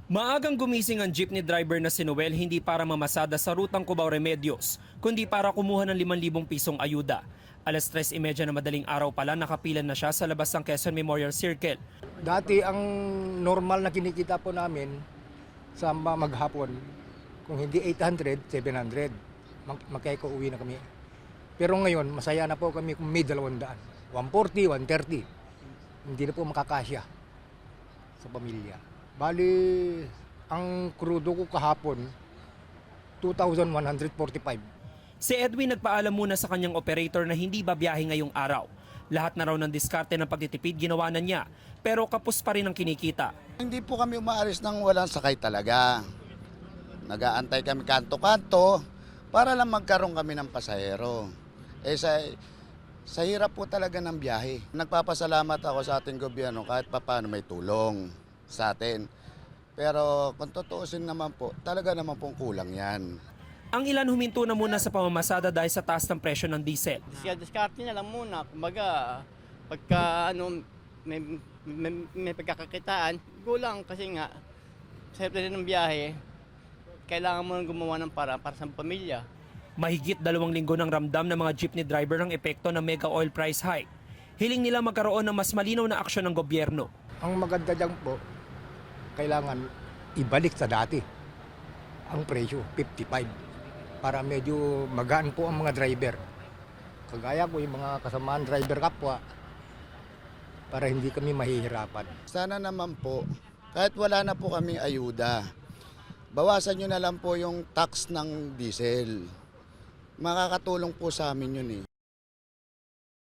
Maagang gumising ang jeepney driver na si Noel hindi para mamasada sa rutang Cubao Remedios, kundi para kumuha ng 5,000 pisong ayuda. Alas 3:30 na madaling araw pala nakapilan na siya sa labas ng Quezon Memorial Circle. Dati ang normal na kinikita po namin sa maghapon, kung hindi 800, 700, magkakauwi na kami. Pero ngayon, masaya na po kami kung may 200, 140, 130. Hindi na po makakasya sa pamilya. Bali, ang krudo ko kahapon, 2,145. Si Edwin nagpaalam muna sa kanyang operator na hindi babiyahe ngayong araw. Lahat na raw ng diskarte ng pagtitipid ginawa na niya, pero kapos pa rin ang kinikita. Hindi po kami umaalis ng walang sakay talaga. Nag-aantay kami kanto-kanto para lang magkaroon kami ng pasahero. Sa hirap po talaga ng biyahe. Nagpapasalamat ako sa ating gobyerno kahit papaano may tulong sa atin. Pero kung tutuusin naman po, talaga naman pong kulang yan. Ang ilan huminto na muna sa pamamasada dahil sa taas ng presyo ng diesel. Siya diskarte na lang muna. Kumbaga, pagka may pagkakakitaan, gulang kasi nga, sa hirap din ng biyahe, kailangan mo nang gumawa ng para sa pamilya. Mahigit 2 linggo ng ramdam ng mga jeepney driver ang epekto ng mega oil price hike. Hiling nila magkaroon ng mas malinaw na aksyon ng gobyerno. Ang maganda dyan po, kailangan ibalik sa dati ang presyo, 55. Para medyo magaan po ang mga driver. Kagaya ko yung mga kasamaan driver kapwa, para hindi kami mahihirapan. Sana naman po, kahit wala na po kami ayuda, bawasan nyo na lang po yung tax ng diesel. Makakatulong po sa amin yun eh.